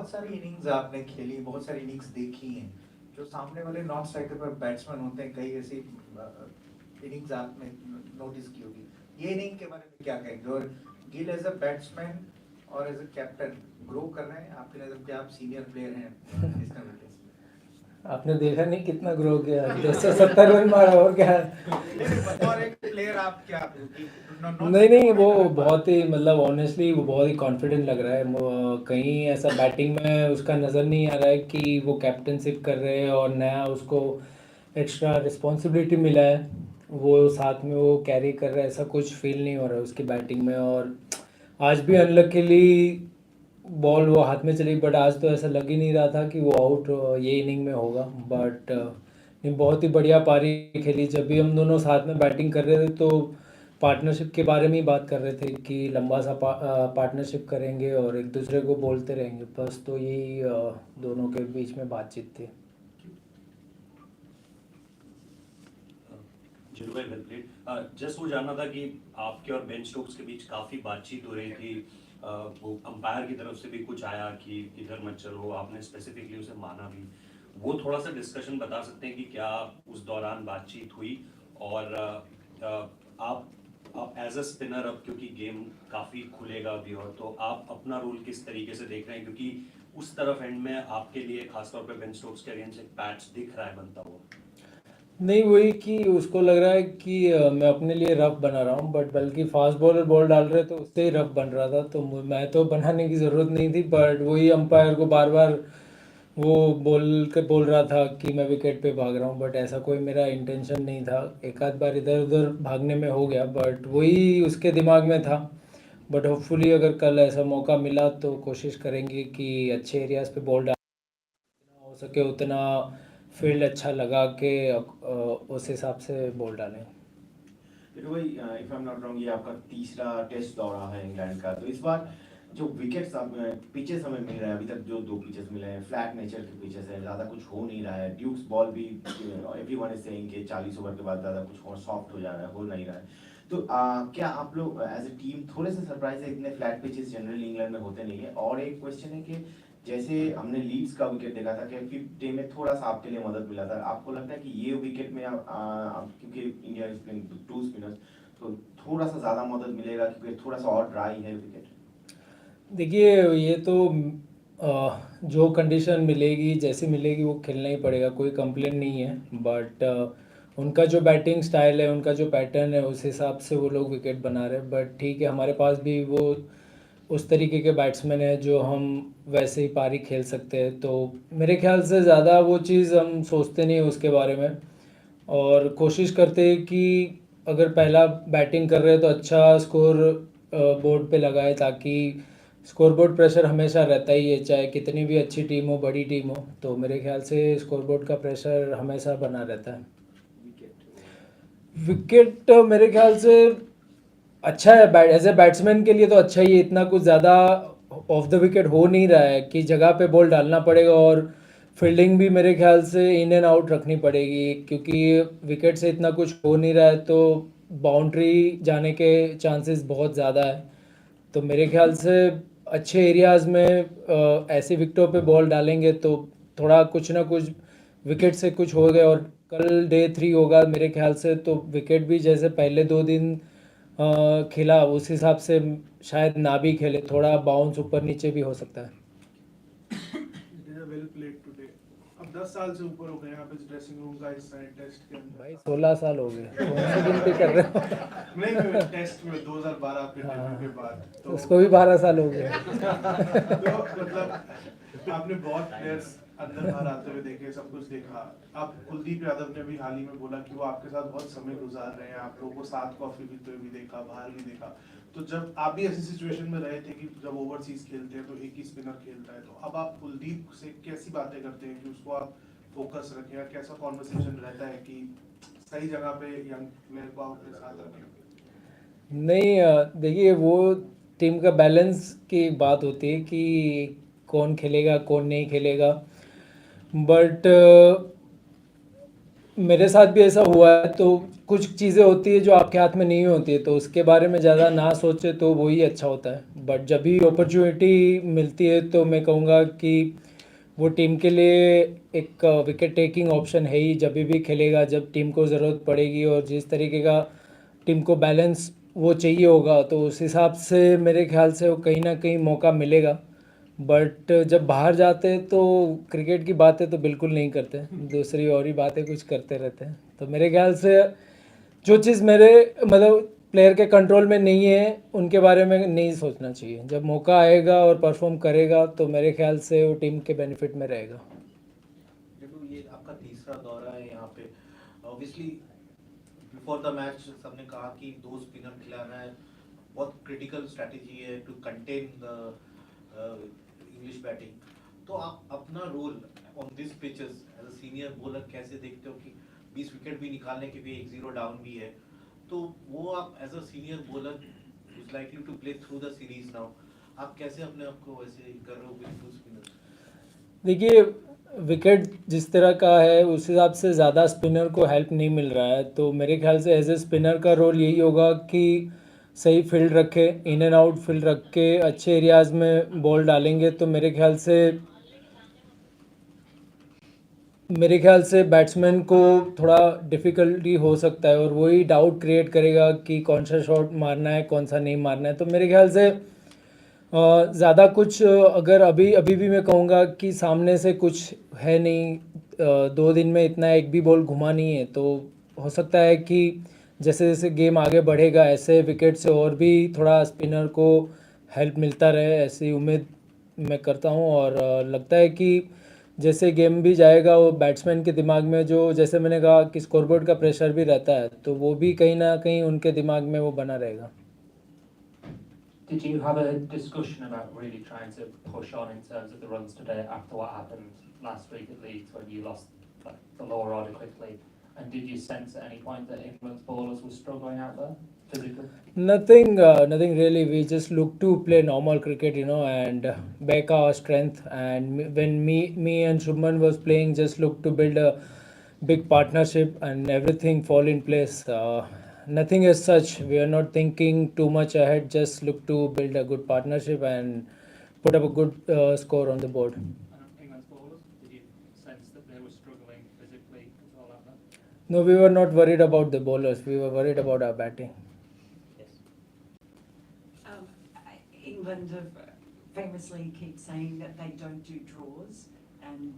बहुत सारी इनिंग्स आपने खेली, बहुत सारी इनिंग्स देखी हैं। जो सामने वाले नॉन स्ट्राइकर पर बैट्समैन होते हैं, कई ऐसी इनिंग्स आपने नोटिस की होगी। ये इनिंग के बारे में क्या कहेंगे? और गिल एज अ बैट्समैन और एज अ कैप्टन ग्रो कर रहे हैं आपके नज़र क्या? आप सीनियर प्लेयर हैं नेशनल टीम में। आपने देखा नहीं कितना ग्रो किया, 270 रन मारा और क्या है। बतौर एक प्लेयर आप क्या नॉन नहीं स्ट्राइकर नहीं, वो को बहुत ही मतलब ऑनेस्टली वो बहुत ही कॉन्फिडेंट लग रहा है। कहीं ऐसा बैटिंग में उसका नज़र नहीं आ रहा है कि वो कैप्टनशिप कर रहे हैं और नया उसको एक्स्ट्रा रिस्पॉन्सिबिलिटी मिला है, वो साथ में वो कैरी कर रहा है, ऐसा कुछ फील नहीं हो रहा है उसकी बैटिंग में। और आज भी अनलकीली बॉल वो हाथ में चली, बट आज तो ऐसा लग ही नहीं रहा था कि वो आउट ये इनिंग में होगा। बट नहीं, बहुत ही बढ़िया पारी खेली। जब भी हम दोनों साथ में बैटिंग कर रहे थे तो पार्टनरशिप के बारे में ही बात कर रहे थे कि लंबा सा पार्टनरशिप करेंगे और एक दूसरे को बोलते रहेंगे बस। तो यही दोनों के बीच में बातचीत थी। जिलू भाई वेल प्लेड। जस्ट वो जानना था कि आपके और बेन स्टोक्स के बीच काफ़ी बातचीत हो रही थी। वो अंपायर की तरफ से भी कुछ आया कि इधर मत चलो, आपने स्पेसिफिकली उसे माना भी। वो थोड़ा सा डिस्कशन बता सकते हैं कि क्या उस दौरान बातचीत हुई? और आप एज अ स्पिनर अब क्योंकि गेम काफ़ी खुलेगा अभी, और तो आप अपना रोल किस तरीके से देख रहे हैं? क्योंकि उस तरफ एंड में आपके लिए खासतौर पे बेन स्टोक्स के अगेंस्ट एक पैच दिख रहा है बनता हुआ। नहीं, वही कि उसको लग रहा है कि मैं अपने लिए रफ बना रहा हूँ, बट बल्कि फास्ट बॉलर बॉल डाल रहे तो उससे ही रफ बन रहा था। तो मैं तो बनाने की ज़रूरत नहीं थी, बट वही अंपायर को बार बार वो बोल रहा था कि मैं विकेट पे भाग रहा हूँ, बट ऐसा कोई मेरा इंटेंशन नहीं था। एक आध बार इधर उधर भागने में हो गया, बट वही उसके दिमाग में था। बट होपफुली अगर कल ऐसा मौका मिला तो कोशिश करेंगे कि अच्छे एरियाज़ पे बॉल डाल हो सके उतना फील्ड अच्छा लगा के उस हिसाब से बॉल डालें। फिर वही if I am not wrong, ये आपका तीसरा टेस्ट दौरा है इंग्लैंड का। तो इस बार जो विकेट्स पिचेस हमें मिल रहे हैं, अभी तक जो 2 पिचेस मिले हैं फ्लैट नेचर के पिचेस हैं, ज़्यादा कुछ हो नहीं रहा है। ड्यूक्स बॉल भी एवरीवन इज सेइंग कि 40 ओवर के बाद ज़्यादा कुछ और सॉफ्ट हो जा रहा है, हो नहीं रहा है। तो क्या आप लोग एज ए टीम थोड़े से सरप्राइज है? इतने फ्लैट पिचेस जनरली इंग्लैंड में होते नहीं है। और एक क्वेश्चन है कि जैसे हमने लीड्स का विकेट देखा था कि 5th डे में थोड़ा सा आपके लिए मदद मिला था, आपको लगता है कि ये विकेट में क्योंकि इंडिया इज प्लेइंग 2 स्पिनर्स, तो थोड़ा सा ज़्यादा मदद मिलेगा क्योंकि थोड़ा सा और ड्राई है विकेट? देखिए, ये तो जो कंडीशन मिलेगी जैसे मिलेगी वो खेलना ही पड़ेगा, कोई कंप्लेन नहीं है। बट उनका जो बैटिंग स्टाइल है, उनका जो पैटर्न है, उस हिसाब से वो लोग विकेट बना रहे हैं। बट ठीक है, हमारे पास भी वो उस तरीके के बैट्समैन हैं जो हम वैसे ही पारी खेल सकते हैं। तो मेरे ख्याल से ज़्यादा वो चीज़ हम सोचते नहीं हैं उसके बारे में, और कोशिश करते हैं कि अगर पहला बैटिंग कर रहे हैं तो अच्छा स्कोर बोर्ड पे लगाए, ताकि स्कोरबोर्ड प्रेशर हमेशा रहता ही है, चाहे कितनी भी अच्छी टीम हो, बड़ी टीम हो। तो मेरे ख्याल से स्कोरबोर्ड का प्रेशर हमेशा बना रहता है। विकेट मेरे ख्याल से अच्छा है, एज ए बैट्समैन के लिए तो अच्छा ही है। इतना कुछ ज़्यादा ऑफ द विकेट हो नहीं रहा है कि जगह पे बॉल डालना पड़ेगा, और फील्डिंग भी मेरे ख्याल से इन एंड आउट रखनी पड़ेगी, क्योंकि विकेट से इतना कुछ हो नहीं रहा है तो बाउंड्री जाने के चांसेस बहुत ज़्यादा है। तो मेरे ख्याल से अच्छे एरियाज़ में ऐसे विकेटों पे बॉल डालेंगे तो थोड़ा कुछ ना कुछ विकेट से कुछ हो गया। और कल डे 3 होगा मेरे ख्याल से, तो विकेट भी जैसे पहले 2 दिन खेला उस हिसाब से शायद ना भी खेले, थोड़ा बाउंस ऊपर नीचे भी हो सकता है। Well played today. अब 10 साल से ऊपर हो गए आप इस ड्रेसिंग रूम का हिस्सा है टेस्ट के अंदर। भाई 16 साल हो गए, कौन सी गिनती कर रहे हो? नहीं, टेस्ट में 2012 के डेब्यू के बाद तो उसको भी 12 साल हो गए। तो मतलब आपने बहुत प्लेयर्स अंदर बाहर आते हुए देखे, सब कुछ देखा। अब कुलदीप यादव ने भी हाल ही में बोला कि वो आपके साथ बहुत समय गुजार रहे हैं, आप लोगों को साथ कॉफी पीते हुए भी देखा, बाहर भी देखा। तो जब आप भी ऐसी सिचुएशन में रहे थे कि जब ओवरसीज खेलते हैं तो एक ही स्पिनर खेलता है, तो अब आप कुलदीप से कैसी बातें करते हैं कि उसको आप फोकस रखें, या कैसा कॉन्वर्सेशन रहता है कि सही जगह पे यंग प्लेयर को आप अपने साथ रखें? नहीं, देखिए वो टीम का बैलेंस की बात होती है कि कौन खेलेगा कौन नहीं खेलेगा। बट मेरे साथ भी ऐसा हुआ है, तो कुछ चीज़ें होती है जो आपके हाथ में नहीं होती है, तो उसके बारे में ज़्यादा ना सोचे तो वही अच्छा होता है। बट जब भी अपॉर्चुनिटी मिलती है तो मैं कहूँगा कि वो टीम के लिए एक विकेट टेकिंग ऑप्शन है ही। जब भी खेलेगा, जब टीम को ज़रूरत पड़ेगी और जिस तरीके का टीम को बैलेंस वो चाहिए होगा, तो उस हिसाब से मेरे ख्याल से वो कहीं ना कहीं मौका मिलेगा। बट जब बाहर जाते हैं तो क्रिकेट की बातें तो बिल्कुल नहीं करते, दूसरी और ही बातें कुछ करते रहते हैं। तो मेरे ख्याल से जो चीज़ मेरे मतलब प्लेयर के कंट्रोल में नहीं है उनके बारे में नहीं सोचना चाहिए। जब मौका आएगा और परफॉर्म करेगा तो मेरे ख्याल से वो टीम के बेनिफिट में रहेगा। देखो ये आपका तीसरा दौरा है यहाँ पे। ऑब्वियसली बिफोर द मैच सबने कहा कि दो स्पिनर खिलाना है, बहुत क्रिटिकल स्ट्रैटेजी है to contain the English batting. तो आप अपना role on this pitches as a senior bowler कैसे देखते हो कि 20 विकेट भी निकालने के भी 1-0 डाउन भी है, तो वो आप as a senior bowler is likely to play through the series now, आप कैसे अपने आप को वैसे कर रहे हो विद टू स्पिनर्स? देखिए, विकेट जिस तरह का है उस हिसाब से ज़्यादा स्पिनर को हेल्प नहीं मिल रहा है। तो मेरे ख्याल से एज ए स्पिनर का रोल यही होगा कि सही फील्ड रखे, इन एंड आउट फील्ड रख के अच्छे एरियाज़ में बॉल डालेंगे तो मेरे ख्याल से बैट्समैन को थोड़ा डिफ़िकल्टी हो सकता है और वही डाउट क्रिएट करेगा कि कौन सा शॉट मारना है, कौन सा नहीं मारना है। तो मेरे ख्याल से ज़्यादा कुछ अगर अभी अभी भी मैं कहूँगा कि सामने से कुछ है नहीं, 2 दिन में इतना एक भी बॉल घुमा नहीं है, तो हो सकता है कि जैसे जैसे गेम आगे बढ़ेगा ऐसे विकेट से और भी थोड़ा स्पिनर को हेल्प मिलता रहे, ऐसी उम्मीद मैं करता हूँ। और लगता है कि जैसे गेम भी जाएगा वो बैट्समैन के दिमाग में जो, जैसे मैंने कहा कि स्कोरबोर्ड का प्रेशर भी रहता है, तो वो भी कहीं ना कहीं उनके दिमाग में वो बना रहेगा। Did you have a discussion about really trying to push on in terms of the runs today after what happened last week at Leeds when you lost the lower order quickly? And did you sense at any point that England's bowlers were struggling out there physically? Nothing really. We just look to play normal cricket, and back our strength. And when me and Shubman was playing, just look to build a big partnership and everything fall in place. Nothing as such. We are not thinking too much ahead. Just look to build a good partnership and put up a good score on the board. England's bowlers, did you sense that they were struggling physically as well out there? No, we were not worried about the bowlers. We were worried about our batting. Um, England have famously keep saying that they don't do draws, and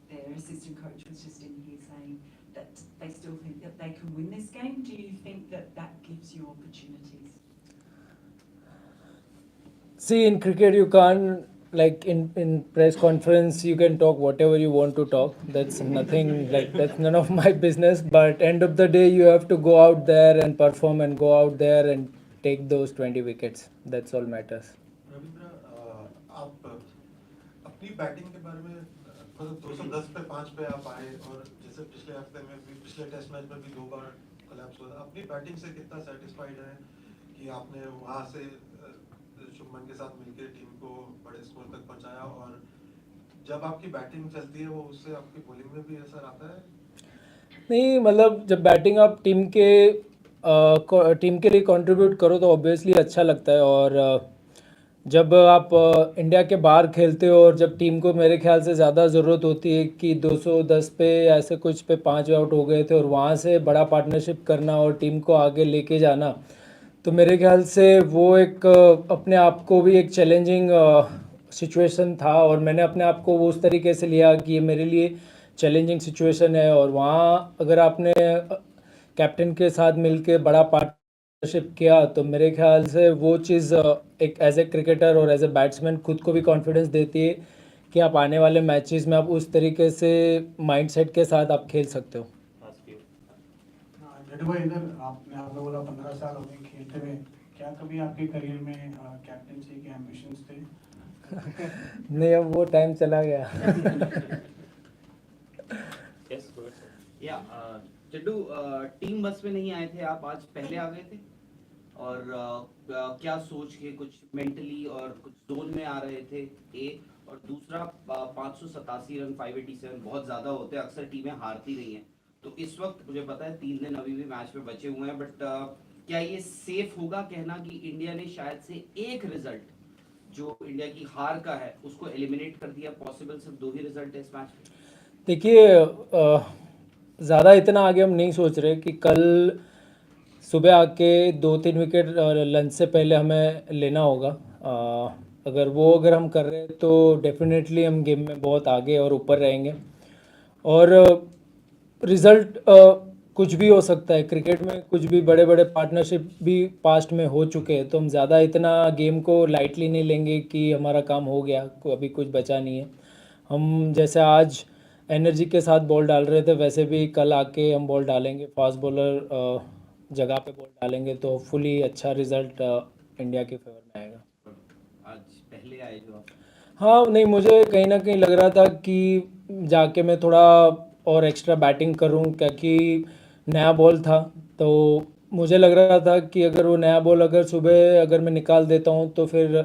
their assistant coach was just in here saying that they still think that they can win this game. Do you think that that gives you opportunities? See, in cricket, you can't, like in press conference, you can talk whatever you want to talk. That's nothing, like, that's none of my business. But end of the day, you have to go out there and perform and go out there and take those 20 wickets. That's all matters. Ravindra, आप अपनी batting के बारे में मतलब 210 पे 5 पे आप आए और जैसे पिछले हफ्ते में भी, पिछले टेस्ट मैच में भी 2 बार कोलैप्स हुआ। अपनी बैटिंग से कितना सेटिस्फाइड है कि आपने वहां से शुभमन के साथ मिलकर टीम को बड़े स्कोर तक पहुंचाया, और जब आपकी बैटिंग चलती है वो उससे आपकी बॉलिंग में भी असर आता है? नहीं, मतलब जब बैटिंग आप टीम के लिए कंट्रीब्यूट करो तो ऑब्वियसली अच्छा लगता है। और जब आप इंडिया के बाहर खेलते हो और जब टीम को मेरे ख्याल से ज़्यादा ज़रूरत होती है कि 210 पे ऐसे कुछ पे 5 आउट हो गए थे और वहाँ से बड़ा पार्टनरशिप करना और टीम को आगे लेके जाना, तो मेरे ख्याल से वो एक अपने आप को भी एक चैलेंजिंग सिचुएशन था। और मैंने अपने आप को वो उस तरीके से लिया कि ये मेरे लिए चैलेंजिंग सिचुएशन है, और वहाँ अगर आपने कैप्टन के साथ मिलके बड़ा पार्टनरशिप किया तो मेरे ख्याल से वो चीज़ एक एज ए क्रिकेटर और एज ए बैट्समैन खुद को भी कॉन्फिडेंस देती है कि आप आने वाले मैचेस में आप उस तरीके से माइंडसेट के साथ आप खेल सकते हो। जड्डू भाई, इधर आपने बोला 15 साल हो गए खेलते हुए, क्या कभी आपके करियर में कैप्टनसी के एम्बिशंस थे? नहीं, अब वो टाइम चला गया। या जड्डू, टीम बस में नहीं आए थे आप, आज पहले आ गए थे, और क्या सोच के कुछ मेंटली और कुछ जोन में आ रहे थे और दूसरा 587 रन 587 बहुत ज़्यादा होते हैं, अक्सर टीमें हारती रही हैं, तो इस वक्त मुझे पता है 3 दिन अभी भी मैच में बचे हुए हैं, बट क्या ये सेफ होगा कहना कि इंडिया ने शायद से एक रिजल्ट जो इंडिया की हार का है उसको एलिमिनेट कर दिया? पॉसिबल सिर्फ 2 ही रिजल्ट है इस मैच में। देखिए ज़्यादा इतना आगे हम नहीं सोच रहे कि कल सुबह आके 2-3 विकेट लंच से पहले हमें लेना होगा। अगर हम कर रहे हैं तो डेफिनेटली हम गेम में बहुत आगे और ऊपर रहेंगे। और रिज़ल्ट कुछ भी हो सकता है क्रिकेट में, कुछ भी बड़े बड़े पार्टनरशिप भी पास्ट में हो चुके हैं, तो हम ज़्यादा इतना गेम को लाइटली नहीं लेंगे कि हमारा काम हो गया, अभी कुछ बचा नहीं है। हम जैसे आज एनर्जी के साथ बॉल डाल रहे थे वैसे भी कल आके हम बॉल डालेंगे, फास्ट बॉलर जगह पे बॉल डालेंगे, तो होपफुली अच्छा रिज़ल्ट इंडिया के फेवर में आएगा। आज पहले आए जो आप। हाँ, नहीं मुझे कहीं ना कहीं लग रहा था कि जाके मैं थोड़ा और एक्स्ट्रा बैटिंग करूं, क्योंकि नया बॉल था, तो मुझे लग रहा था कि अगर वो नया बॉल अगर सुबह अगर मैं निकाल देता हूं तो फिर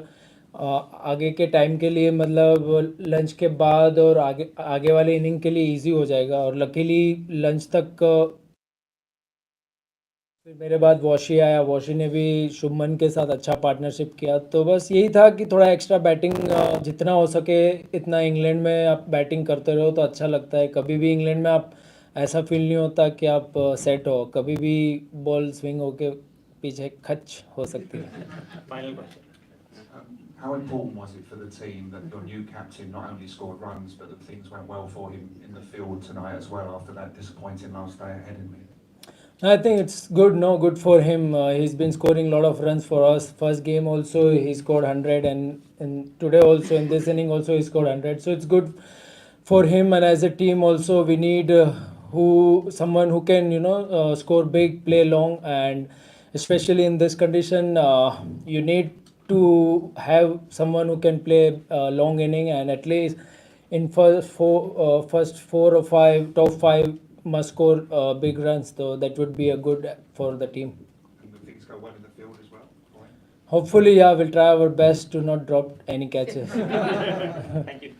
आगे के टाइम के लिए, मतलब लंच के बाद और आगे वाले इनिंग के लिए इजी हो जाएगा। और लकीली लंच तक फिर मेरे बाद वॉशी आया, वॉशी ने भी शुभमन के साथ अच्छा पार्टनरशिप किया, तो बस यही था कि थोड़ा एक्स्ट्रा बैटिंग जितना हो सके इतना इंग्लैंड में आप बैटिंग करते रहो तो अच्छा लगता है। कभी भी इंग्लैंड में आप ऐसा फील नहीं होता कि आप सेट हो, कभी भी बॉल स्विंग होके पीछे खच हो सकती है। Final question. How important was it for the team that your new captain not only scored runs, but that things went well for him in the field tonight as well after that disappointing last day at Headingley? I think it's good, no, good for him. He's been scoring a lot of runs for us. First game also he scored 100, and today also in this inning also he scored 100. So it's good for him, and as a team also we need someone who can score big, play long, and especially in this condition you need to have someone who can play long inning, and at least in first four or five top five must score big runs, so that would be a good for the team. And the things go well in the field as well. Right? Hopefully, yeah, we'll try our best to not drop any catches. Thank you.